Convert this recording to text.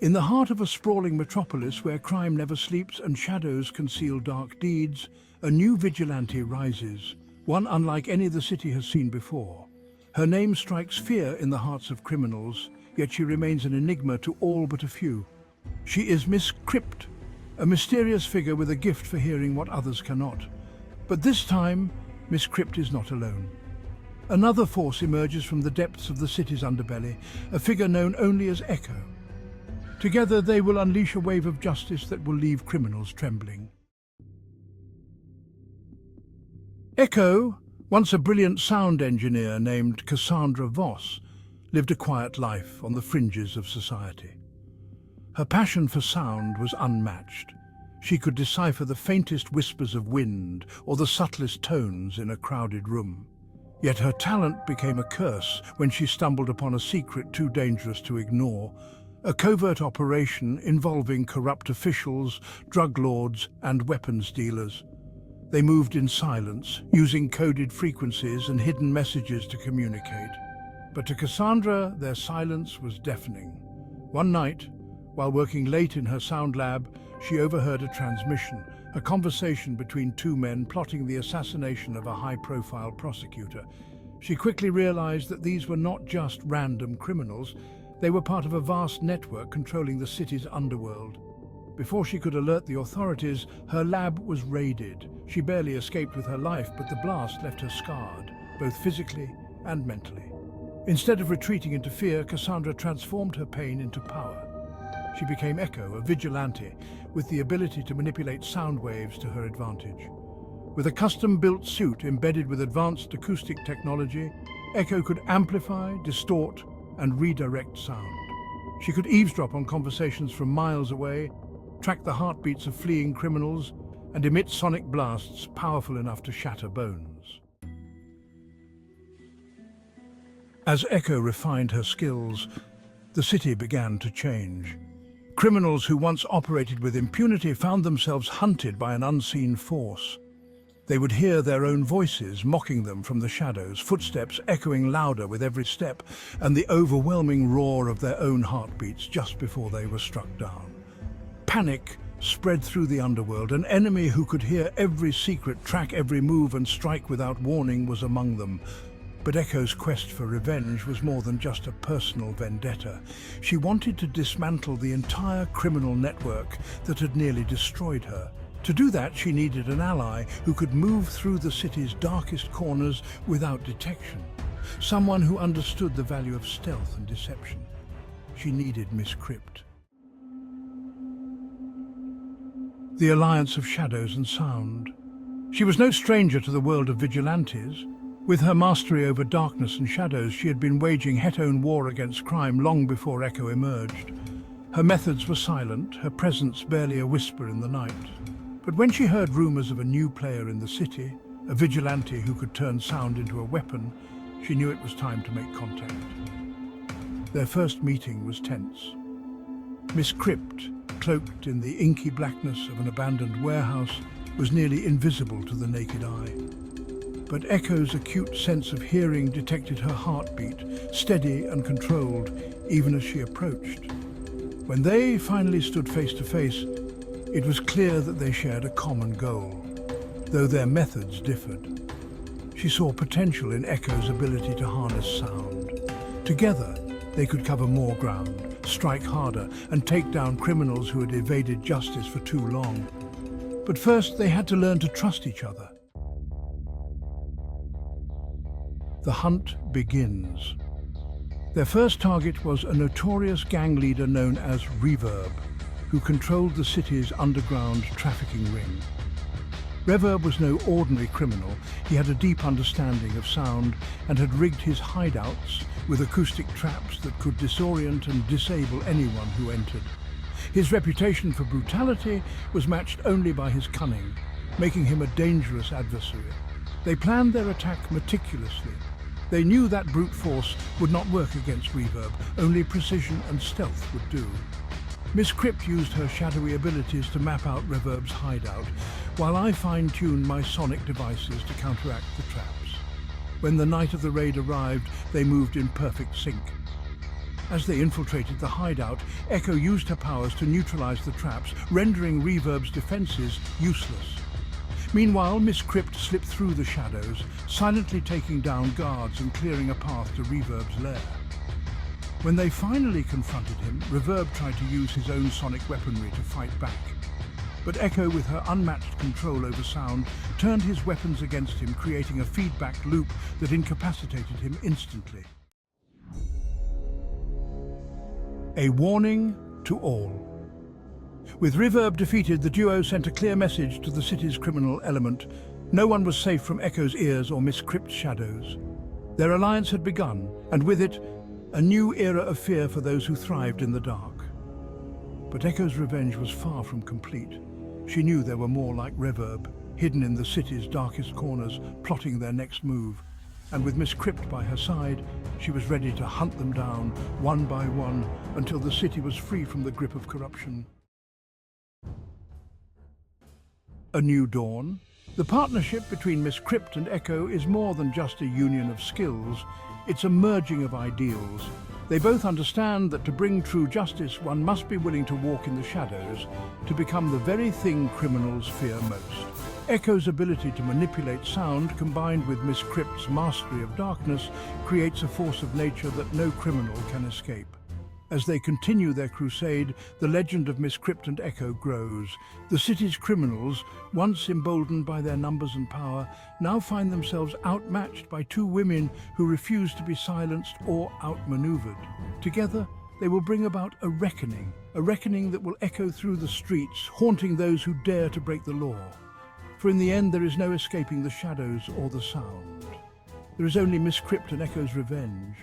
In the heart of a sprawling metropolis where crime never sleeps and shadows conceal dark deeds, a new vigilante rises, one unlike any the city has seen before. Her name strikes fear in the hearts of criminals, yet she remains an enigma to all but a few. She is Miss Crypt, a mysterious figure with a gift for hearing what others cannot. But this time, Miss Crypt is not alone. Another force emerges from the depths of the city's underbelly, a figure known only as Echo. Together they will unleash a wave of justice that will leave criminals trembling. Echo, once a brilliant sound engineer named Cassandra Voss, lived a quiet life on the fringes of society. Her passion for sound was unmatched. She could decipher the faintest whispers of wind or the subtlest tones in a crowded room. Yet her talent became a curse when she stumbled upon a secret too dangerous to ignore. A covert operation involving corrupt officials, drug lords, and weapons dealers. They moved in silence, using coded frequencies and hidden messages to communicate. But to Cassandra, their silence was deafening. One night, while working late in her sound lab, she overheard a transmission, a conversation between two men plotting the assassination of a high-profile prosecutor. She quickly realized that these were not just random criminals. They were part of a vast network controlling the city's underworld. Before she could alert the authorities, her lab was raided. She barely escaped with her life, but the blast left her scarred, both physically and mentally. Instead of retreating into fear, Cassandra transformed her pain into power. She became Echo, a vigilante, with the ability to manipulate sound waves to her advantage. With a custom-built suit embedded with advanced acoustic technology, Echo could amplify, distort, and redirect sound. She could eavesdrop on conversations from miles away, track the heartbeats of fleeing criminals, and emit sonic blasts powerful enough to shatter bones. As Echo refined her skills, the city began to change. Criminals who once operated with impunity found themselves hunted by an unseen force. They would hear their own voices mocking them from the shadows, footsteps echoing louder with every step, and the overwhelming roar of their own heartbeats just before they were struck down. Panic spread through the underworld. An enemy who could hear every secret, track every move, and strike without warning was among them. But Echo's quest for revenge was more than just a personal vendetta. She wanted to dismantle the entire criminal network that had nearly destroyed her. To do that, she needed an ally who could move through the city's darkest corners without detection. Someone who understood the value of stealth and deception. She needed Miss Crypt. The alliance of shadows and sound. She was no stranger to the world of vigilantes. With her mastery over darkness and shadows, she had been waging het-own war against crime long before Echo emerged. Her methods were silent, her presence barely a whisper in the night. But when she heard rumors of a new player in the city, a vigilante who could turn sound into a weapon, she knew it was time to make contact. Their first meeting was tense. Miss Crypt, cloaked in the inky blackness of an abandoned warehouse, was nearly invisible to the naked eye. But Echo's acute sense of hearing detected her heartbeat, steady and controlled, even as she approached. When they finally stood face to face, it was clear that they shared a common goal, though their methods differed. She saw potential in Echo's ability to harness sound. Together, they could cover more ground, strike harder, and take down criminals who had evaded justice for too long. But first, they had to learn to trust each other. The hunt begins. Their first target was a notorious gang leader known as Reverb, who controlled the city's underground trafficking ring. Reverb was no ordinary criminal. He had a deep understanding of sound and had rigged his hideouts with acoustic traps that could disorient and disable anyone who entered. His reputation for brutality was matched only by his cunning, making him a dangerous adversary. They planned their attack meticulously. They knew that brute force would not work against Reverb, only precision and stealth would do. Miss Crypt used her shadowy abilities to map out Reverb's hideout, while I fine-tuned my sonic devices to counteract the traps. When the night of the raid arrived, they moved in perfect sync. As they infiltrated the hideout, Echo used her powers to neutralize the traps, rendering Reverb's defenses useless. Meanwhile, Miss Crypt slipped through the shadows, silently taking down guards and clearing a path to Reverb's lair. When they finally confronted him, Reverb tried to use his own sonic weaponry to fight back. But Echo, with her unmatched control over sound, turned his weapons against him, creating a feedback loop that incapacitated him instantly. A warning to all. With Reverb defeated, the duo sent a clear message to the city's criminal element. No one was safe from Echo's ears or Miss Crypt's shadows. Their alliance had begun, and with it, a new era of fear for those who thrived in the dark. But Echo's revenge was far from complete. She knew there were more like Reverb, hidden in the city's darkest corners, plotting their next move. And with Miss Crypt by her side, she was ready to hunt them down, one by one, until the city was free from the grip of corruption. A new dawn? The partnership between Miss Crypt and Echo is more than just a union of skills. It's a merging of ideals. They both understand that to bring true justice, one must be willing to walk in the shadows, to become the very thing criminals fear most. Echo's ability to manipulate sound, combined with Miss Crypt's mastery of darkness, creates a force of nature that no criminal can escape. As they continue their crusade, the legend of Miss Crypt and Echo grows. The city's criminals, once emboldened by their numbers and power, now find themselves outmatched by two women who refuse to be silenced or outmaneuvered. Together, they will bring about a reckoning that will echo through the streets, haunting those who dare to break the law. For in the end, there is no escaping the shadows or the sound. There is only Miss Crypt and Echo's revenge.